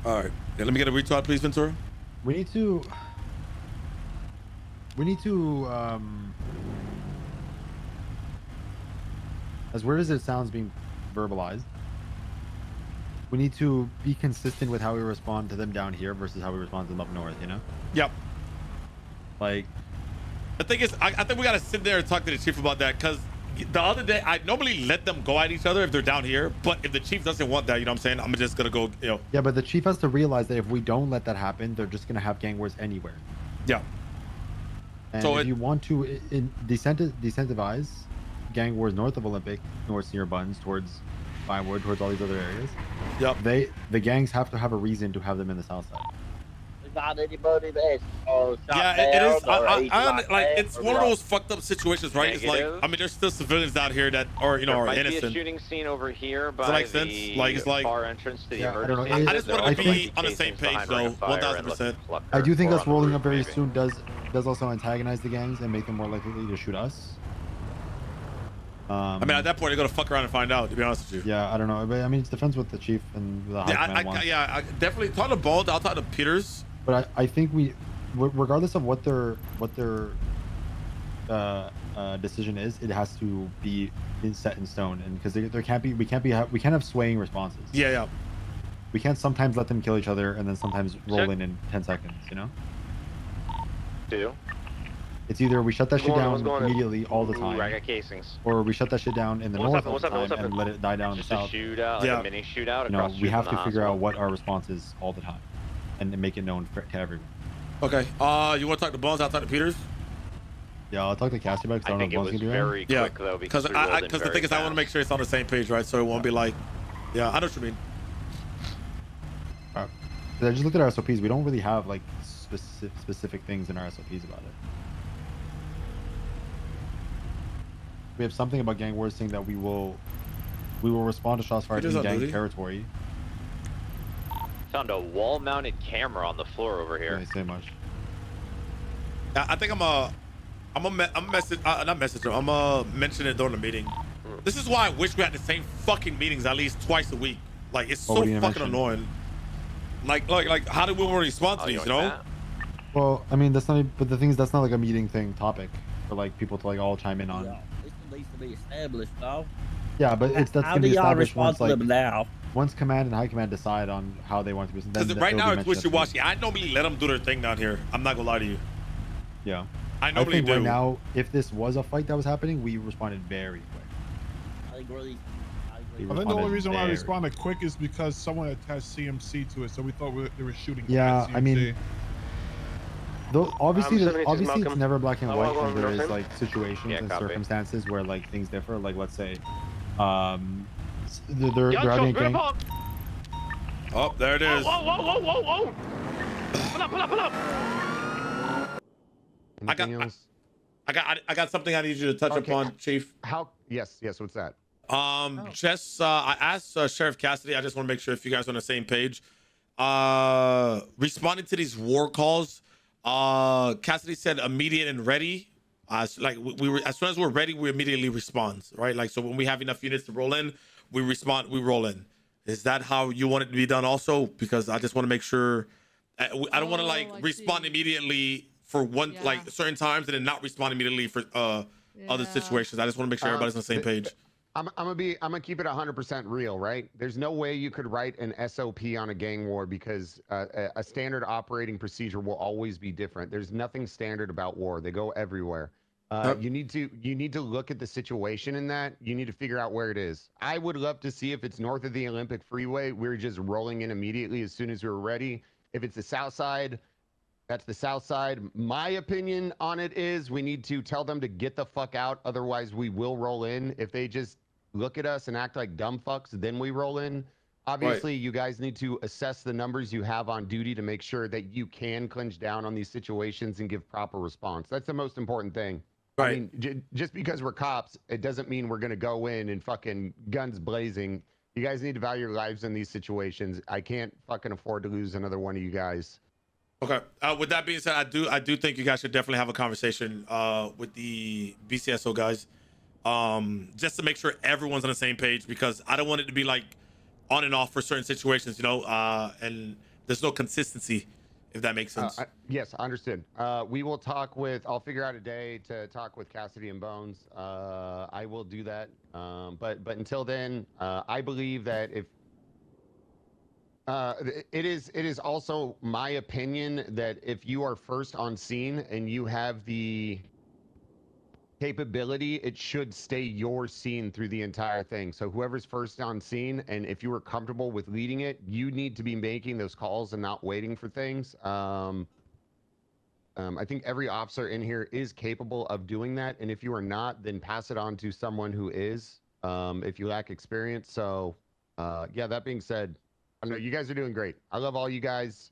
All right. Yeah, let me get a retweet, please, Ventura. We need to. As weird as it sounds being verbalized, we need to be consistent with how we respond to them down here versus how we respond to them up north, you know? Yep. Like, The thing is, I think we got to sit there and talk to the chief about that, because the other day, I normally let them go at each other if they're down here, but if the chief doesn't want that, you know what I'm saying? I'm just going to go, you know. yeah, but the chief has to realize that if we don't let that happen, they're just going to have gang wars anywhere. Yeah. And So if you want to decentivize gang wars north of Olympic, towards Senior Buns, towards Vinewood, towards all these other areas, yep. The gangs have to have a reason to have them in the south side. Not anybody that's shot Yeah, it is. down Like, it's one of those fucked up situations, right? It's like, I mean, there's still civilians out here that are, you know, are innocent. There might be a shooting scene over here by make sense? the Like, it's like, far entrance to the yeah, emergency. I just want to be on the same page, though. 1000%. I do think us rolling up very soon does also antagonize the gangs and make them more likely to shoot us. I mean, at that point, they're gonna fuck around and find out. To be honest with you. Yeah, I don't know, but I mean, it depends what the chief and the high command wants. Yeah, I definitely talk to Bald. I'll talk to Peters. But I think regardless of what their decision is, it has to be set in stone, and because there can't be we can't have swaying responses. Yeah. We can't sometimes let them kill each other and then sometimes roll in 10 seconds. You know. Do. It's either we shut that shit down immediately all the time, I got casings. or we shut that shit down in the north all the time and let it die down in the south. Just a shootout, like a mini shootout. You know, we have to figure out what our response is all the time, and then make it known to everyone. Okay. You want to talk to Bones? I'll talk to Peters. Yeah, I'll talk to Cassie about it, because I don't know if Bones can do that. Very quick, though, because the thing is, I want to make sure it's on the same page, right? So it won't be like, yeah, I know what you mean. I just looked at our SOPs. We don't really have like specific things in our SOPs about it. We have something about gang wars saying that we will respond to shots fired in gang territory. Found a wall-mounted camera on the floor over here. Didn't say much. I think I'm mention it during the meeting. This is why I wish we had the same fucking meetings at least twice a week. Like, it's so fucking annoying. Like how do we want to respond to these, you know? Well, I mean, that's not. But the thing is, that's not like a meeting topic for like people to like all chime in on. Yeah, it needs to be established, though. Yeah, but that's how gonna do be y'all established respond to them now? Once command and high command decide on how they want to be. Because right now it's wishy-washy. I normally let them do their thing down here. I'm not gonna lie to you. Yeah. I normally do. Right now, if this was a fight that was happening, we responded very quick. I agree. I think the only reason why I responded quick is because someone attached CMC to it, so we thought they were shooting. Yeah, I mean, though obviously, Malcolm. it's never black and white, and there is Malcolm. like situations and circumstances where like things differ. Like let's say, they're having a gang. Oh, there it is. Whoa! Pull up! I got something I need you to touch upon, Chief. Yes, what's that? I asked Sheriff Cassidy. I just want to make sure if you guys are on the same page. Responding to these war calls, Cassidy said immediate and ready. Like we were, as soon as we're ready, we immediately respond, right? Like, so when we have enough units to roll in, we respond, we roll in. Is that how you want it to be done also? Because I just want to make sure, I don't want to like respond immediately for one, like certain times and then not respond immediately for other situations. I just want to make sure everybody's on the same page. I'm gonna keep it 100% real, right? There's no way you could write an SOP on a gang war because a standard operating procedure will always be different. There's nothing standard about war. They go everywhere. You need to look at the situation in that. You need to figure out where it is. I would love to see if it's north of the Olympic Freeway, we're just rolling in immediately as soon as we're ready. If it's the south side, that's the south side. My opinion on it is we need to tell them to get the fuck out. Otherwise, we will roll in. If they just look at us and act like dumb fucks, then we roll in. Obviously, you guys need to assess the numbers you have on duty to make sure that you can clinch down on these situations and give proper response. That's the most important thing. Right. I mean, just because we're cops, it doesn't mean we're going to go in and fucking guns blazing. You guys need to value your lives in these situations. I can't fucking afford to lose another one of you guys. Okay. With that being said, I do think you guys should definitely have a conversation with the BCSO guys, just to make sure everyone's on the same page, because I don't want it to be like on and off for certain situations, you know. And there's no consistency, if that makes sense. Yes, understood. We will talk with. I'll figure out a day to talk with Cassidy and Bones. I will do that. But until then, I believe that if it is also my opinion that if you are first on scene and you have the capability, it should stay your scene through the entire thing. So whoever's first on scene, and if you are comfortable with leading it, you need to be making those calls and not waiting for things. I think every officer in here is capable of doing that, and if you are not, then pass it on to someone who is, if you lack experience. So yeah, that being said, I don't know, you guys are doing great. I love all you guys.